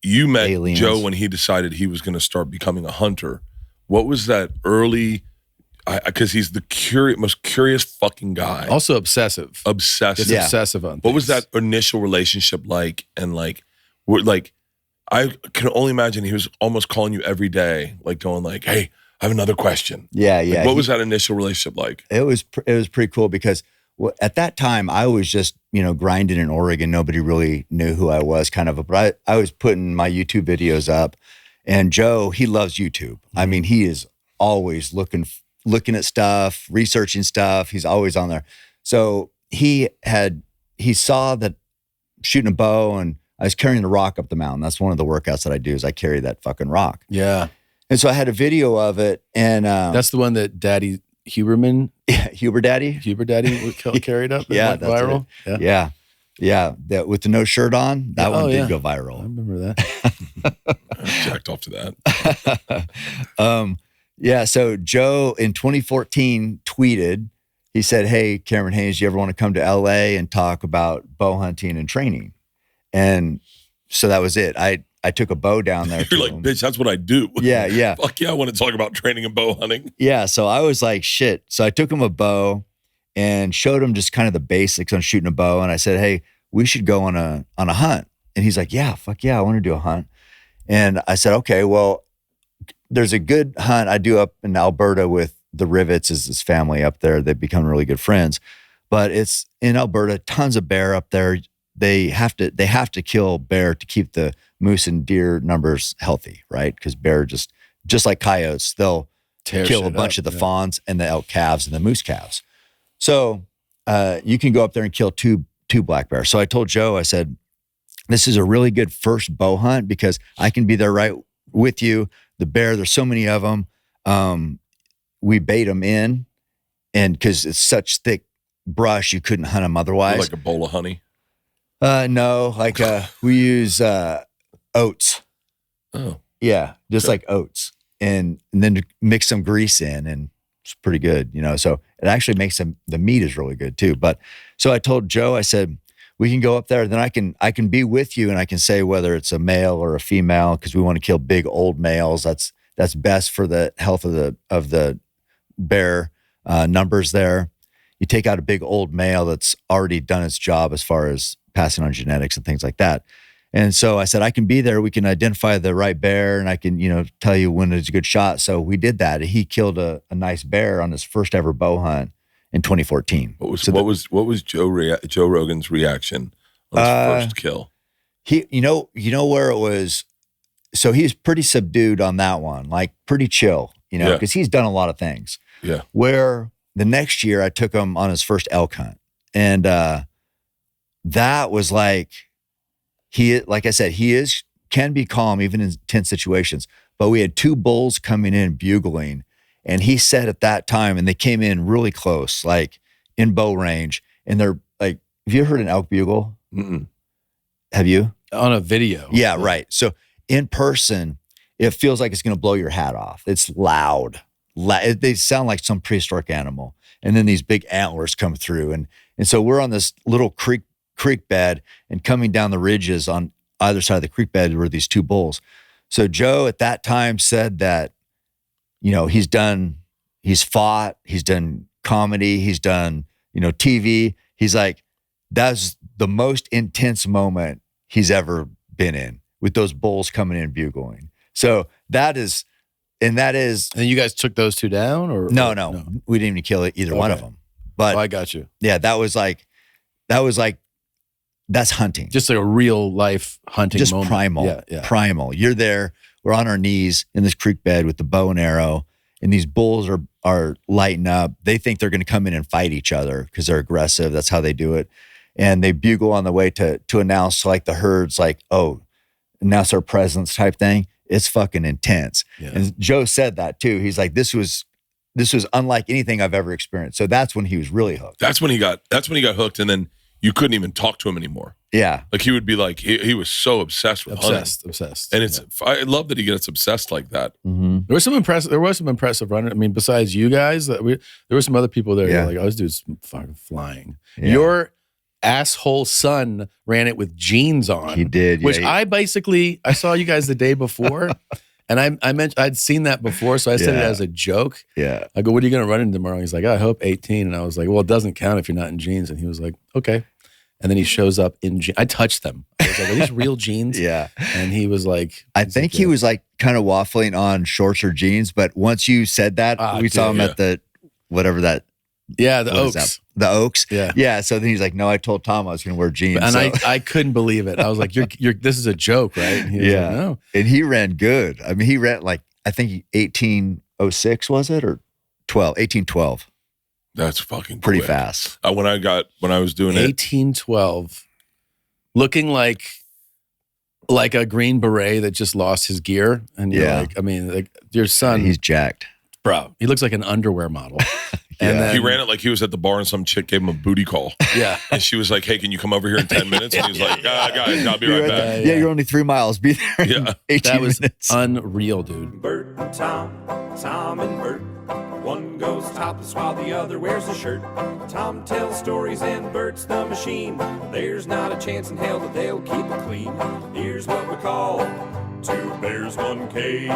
you met aliens. Joe when he decided he was going to start becoming a hunter. What was that early? Because he's the most curious fucking guy. Also obsessive. Just obsessive on things. What was that initial relationship like? And like, I can only imagine he was almost calling you every day, like going like, "Hey, I have another question." Yeah. Like, what was that initial relationship like? It was pretty cool because at that time I was just, grinding in Oregon. Nobody really knew who I was but I was putting my YouTube videos up, and Joe, he loves YouTube. I mean, he is always looking at stuff, researching stuff. He's always on there. So he saw that shooting a bow, and I was carrying a rock up the mountain. That's one of the workouts that I do is I carry that fucking rock. Yeah. And so I had a video of it, and that's the one that Daddy Huberman, Huber Daddy carried up. Yeah, and went viral. It. Yeah. That with the no shirt on, that one did go viral. I remember that. I jacked off to that. Yeah. So Joe in 2014 tweeted. He said, "Hey, Cameron Hayes, you ever want to come to LA and talk about bow hunting and training?" And so that was it. I took a bow down there. You're like, him. Bitch, that's what I do. Yeah. Fuck yeah, I want to talk about training and bow hunting. Yeah, so I was like, shit. So I took him a bow and showed him just kind of the basics on shooting a bow. And I said, hey, we should go on a hunt. And he's like, yeah, fuck yeah, I want to do a hunt. And I said, okay, well, there's a good hunt I do up in Alberta with the Rivets, is his family up there. They've become really good friends. But it's in Alberta, tons of bear up there. They have to kill bear to keep the moose and deer numbers healthy, right? Because bear just like coyotes, they'll kill a bunch of the fawns and the elk calves and the moose calves. So you can go up there and kill two black bears. So I told Joe, I said, this is a really good first bow hunt because I can be there right with you. The bear, there's so many of them. We bait them in, and because it's such thick brush, you couldn't hunt them otherwise. Like a bowl of honey. No, like we use oats. Oh, yeah, just like oats, and then to mix some grease in, and it's pretty good, So it actually makes the meat is really good too. But so I told Joe, I said, we can go up there, then I can be with you, and I can say whether it's a male or a female because we want to kill big old males. That's best for the health of the bear numbers there. You take out a big old male that's already done its job as far as passing on genetics and things like that. And so I said, I can be there. We can identify the right bear, and I can, tell you when it's a good shot. So we did that. He killed a nice bear on his first ever bow hunt in 2014. What was Joe Rogan's reaction on his first kill? He, where it was. So he's pretty subdued on that one, like pretty chill, because he's done a lot of things. Yeah. Where the next year I took him on his first elk hunt, and that was like, like I said, can be calm even in tense situations. But we had two bulls coming in bugling, and he said at that time, and they came in really close, like in bow range, and they're like, have you heard an elk bugle? Mm-mm. Have you? On a video. Yeah, right. So in person, it feels like it's going to blow your hat off. It's loud. They sound like some prehistoric animal. And then these big antlers come through. And so we're on this little creek bed, and coming down the ridges on either side of the creek bed were these two bulls. So Joe at that time said that, he's fought, he's done comedy, he's done, TV. He's like, that's the most intense moment he's ever been in, with those bulls coming in bugling. So and you guys took those two down, or no, we didn't even kill either one of them. But I got you. Yeah, that was like that's hunting. Just like a real life hunting just moment. Primal. Yeah. Primal. You're there, we're on our knees in this creek bed with the bow and arrow, and these bulls are lighting up. They think they're going to come in and fight each other because they're aggressive. That's how they do it. And they bugle on the way to announce, like, the herd's like, oh, announce our presence type thing. It's fucking intense. Yeah. And Joe said that too. He's like, this was unlike anything I've ever experienced. So that's when he was really hooked. That's when he got hooked, and then you couldn't even talk to him anymore. Yeah. Like he would be like, he was so obsessed with hunting. Obsessed. And I love that he gets obsessed like that. Mm-hmm. There was some impressive running. I mean, besides you guys, there were some other people there. Yeah. Like, oh, this dude's fucking flying. Yeah. asshole son ran it with jeans on. He did, Which yeah. I saw you guys the day before, and I mentioned I'd seen that before, so I said it Yeah. as a joke. Yeah. I go, "What are you going to run in tomorrow?" He's like, "I hope 18." And I was like, "Well, it doesn't count if you're not in jeans." And he was like, "Okay." And then he shows up in jeans. I touched them. I was like, "Are these real jeans?" Yeah. And he was like, I think he was like kind of waffling on shorts or jeans, but once you said that, we saw him yeah. at the whatever that. "Yeah, the what is Oaks." that? The Oaks. Yeah. Yeah. So then he's like, "No, I told Tom I was going to wear jeans." And so. I couldn't believe it. I was like, "You're this is a joke, right?" And he was Yeah. like, "No." And he ran good. I mean, he ran like, I think 1806 was it, or 1812. That's fucking Pretty quick. fast. When I was doing it, 1812, looking like a Green Beret that just lost his gear. And you're Yeah. like, I mean, like your son, He's jacked. bro, he looks like an underwear model. And then, he ran it like he was at the bar and some chick gave him a booty call. yeah. And she was like, "Hey, can you come over here in 10 minutes?" And he was like, "Guys, I'll be right back." Yeah, you're only 3 miles. Be there in Yeah. 18 That was minutes. unreal, dude. Bert and Tom, Tom and Bert. One goes topless while the other wears a shirt. Tom tells stories and Bert's the machine. There's not a chance in hell that they'll keep it clean. Here's what we call 2 bears, 1 cave.